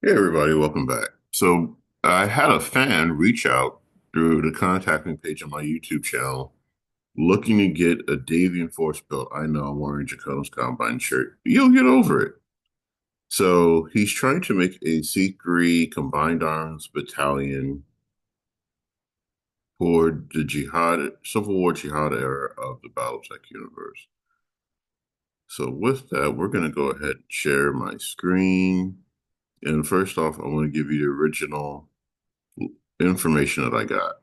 Hey everybody, welcome back. So I had a fan reach out through the contact me page on my YouTube channel looking to get a Davian Force built. I know I'm wearing Jacono's Combine shirt. You'll get over it. So he's trying to make a C3 Combined Arms Battalion for the Jihad, Civil War Jihad era of the Battletech universe. So with that, we're going to go ahead and share my screen. And first off, I want to give you the original information that I got.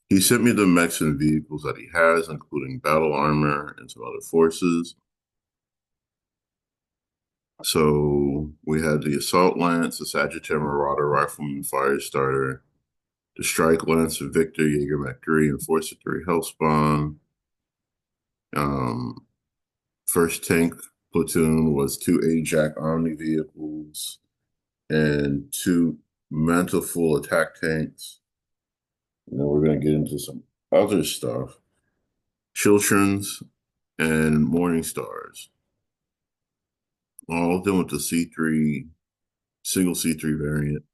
He sent me the mechs and vehicles that he has, including battle armor and some other forces. So we had the Assault Lance, the Sagittaire Marauder Rifleman Firestarter, the Strike Lance of Victor, Jaeger Mech 3, and Force of 3 Hellspawn. Um, First tank platoon was two Ajax Omni vehicles and two Mantle attack tanks. And then we're going to get into some other stuff. Chiltrons and Morning Stars. All of them with the C3, single C3 variant.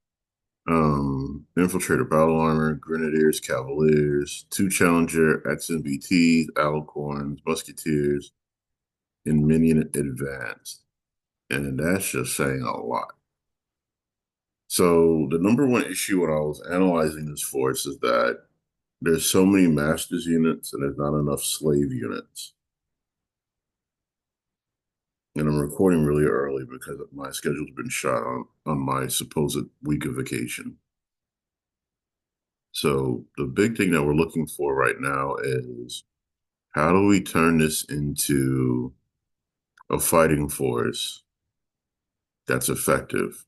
Infiltrator battle armor, grenadiers, cavaliers, two Challenger XMBTs, Alicorns, musketeers, and minion advanced. And that's just saying a lot. So the number one issue when I was analyzing this force is that there's so many masters units and there's not enough slave units. And I'm recording really early because my schedule's been shot on my supposed week of vacation. So the big thing that we're looking for right now is how do we turn this into a fighting force that's effective?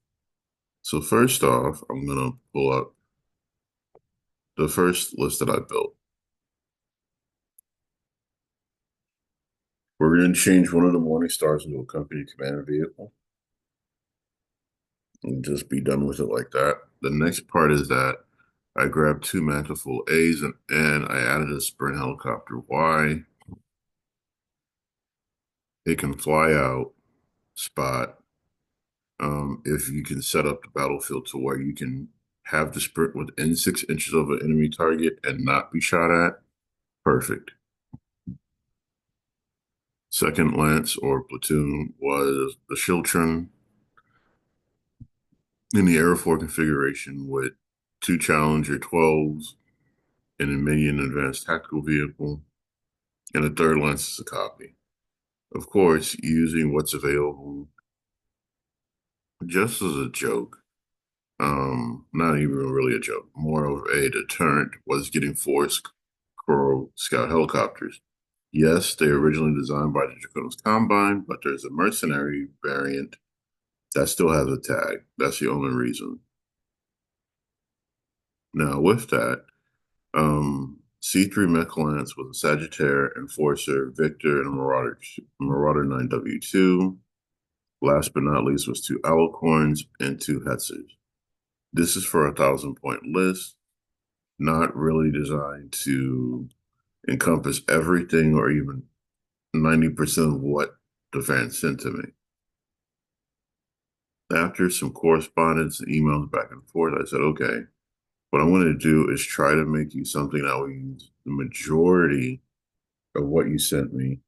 So first off, I'm gonna pull up the first list that I built. We're gonna change one of the Morning Stars into a company command vehicle and just be done with it like that. The next part is that I grabbed two Mantifull A's and I added a Sprint Helicopter Y. It can fly out, spot, if you can set up the battlefield to where you can have the sprint within 6 inches of an enemy target and not be shot at, perfect. Second lance or platoon was the Chiltron in the Air 4 configuration with two Challenger 12s and a minion advanced tactical vehicle, and a third lance is a copy. Of course, using what's available just as a joke. Not even really a joke, more of a deterrent was getting Force Coral Scout helicopters. Yes, they were originally designed by the Draconis Combine, but there's a mercenary variant that still has a tag. That's the only reason. Now, with that, C3 Mech Lance was a Sagittaire, Enforcer, Victor, and a Marauder 9W2. Last but not least was two Alicorns and two Hetzers. This is for a 1,000 point list, not really designed to encompass everything or even 90% of what the fans sent to me. After some correspondence and emails back and forth, I said, okay, what I'm going to do is try to make you something that will use the majority of what you sent me.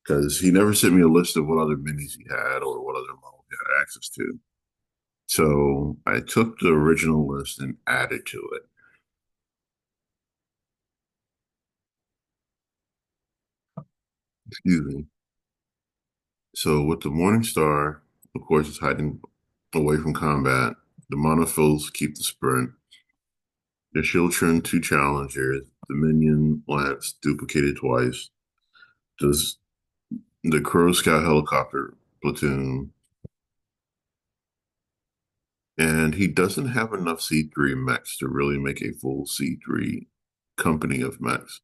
Because he never sent me a list of what other minis he had or what other models he had access to. So I took the original list and added to it. Excuse me. So with the Morning Star, of course, it's hiding away from combat. The Monophils keep the sprint. The Chiltron, two challengers. The Minion Lance duplicated twice. Does the Crow Scout helicopter platoon. And he doesn't have enough C3 mechs to really make a full C3 company of mechs.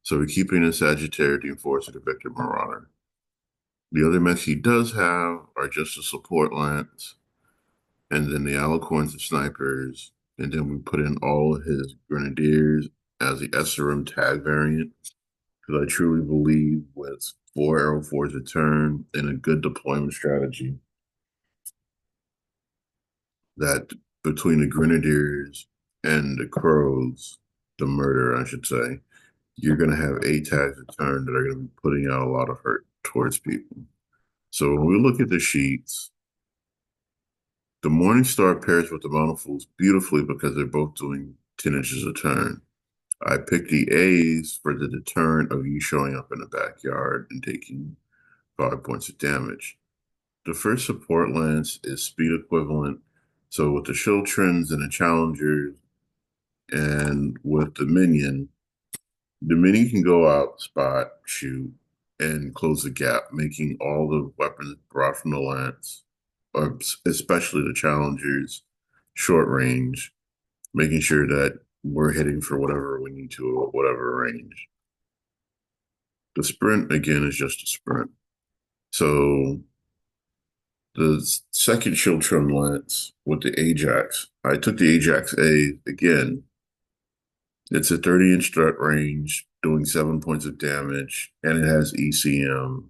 So we're keeping a Sagittarius, the Enforcer, the Victor Marauder. The other mechs he does have are just a support lance, and then the Alicorns and snipers, and then we put in all of his grenadiers as the SRM tag variant. Because I truly believe with four Aero 4s a turn and a good deployment strategy, that between the Grenadiers and the Crows, the murder, I should say, you're going to have ATAGs a turn that are going to be putting out a lot of hurt towards people. So when we look at the sheets, the Morning Star pairs with the Bountifuls beautifully because they're both doing 10 inches a turn. I picked the A's for the deterrent of you showing up in the backyard and taking 5 points of damage. The first support lance is speed equivalent. So with the shield trends and the challengers and with the minion can go out, spot, shoot, and close the gap, making all the weapons brought from the lance, or especially the challengers, short range, making sure that we're hitting for whatever we need to at whatever range. The sprint, again, is just a sprint. So the second shield trim lance with the Ajax, I took the Ajax A again. It's a 30-inch threat range, doing 7 points of damage, and it has ECM.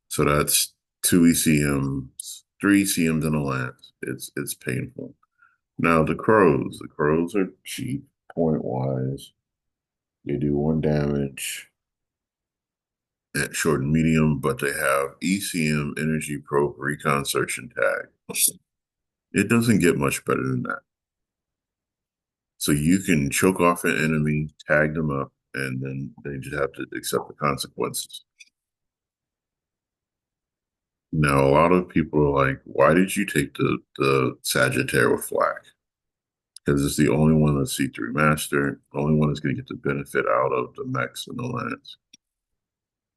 So that's two ECMs, three ECMs in a lance. It's painful. Now the crows are cheap point wise. They do 1 damage at short and medium, but they have ECM, energy probe, recon, search, and tag. It doesn't get much better than that. So you can choke off an enemy, tag them up, and then they just have to accept the consequences. Now, a lot of people are like, why did you take the Sagittaire with Flak? Because it's the only one that's C3 Master, the only one that's going to get the benefit out of the mechs and the lance.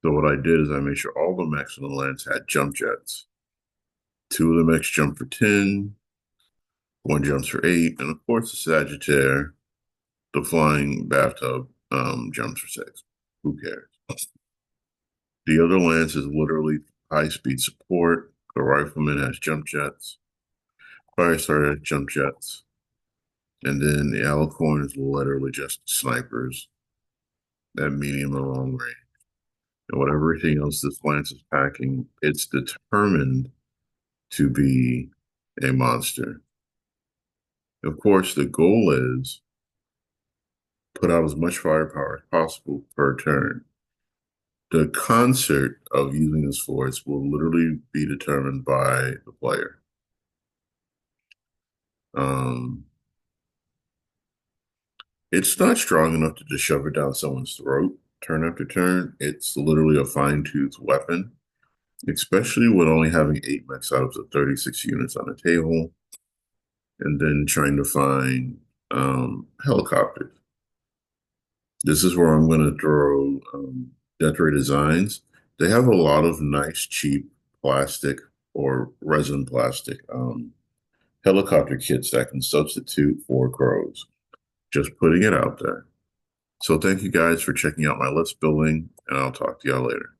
So what I did is I made sure all the mechs and the lance had jump jets. Two of the mechs jump for 10, one jumps for 8, and of course the Sagittaire, the flying bathtub, jumps for 6. Who cares? The other lance is literally high-speed support. The rifleman has jump jets. Firestarter has jump jets. And then the Alicorn is literally just snipers at medium and long range. And whatever everything else this lance is packing, it's determined to be a monster. Of course, the goal is put out as much firepower as possible per turn. The concert of using this force will literally be determined by the player. Um, it's not strong enough to just shove it down someone's throat turn after turn. It's literally a fine-tooth weapon, especially with only having 8 mechs out of the 36 units on the table, and then trying to find helicopters. This is where I'm going to throw Death Ray Designs. They have a lot of nice, cheap plastic or resin plastic helicopter kits that can substitute for crows. Just putting it out there. So thank you guys for checking out my list building, and I'll talk to y'all later.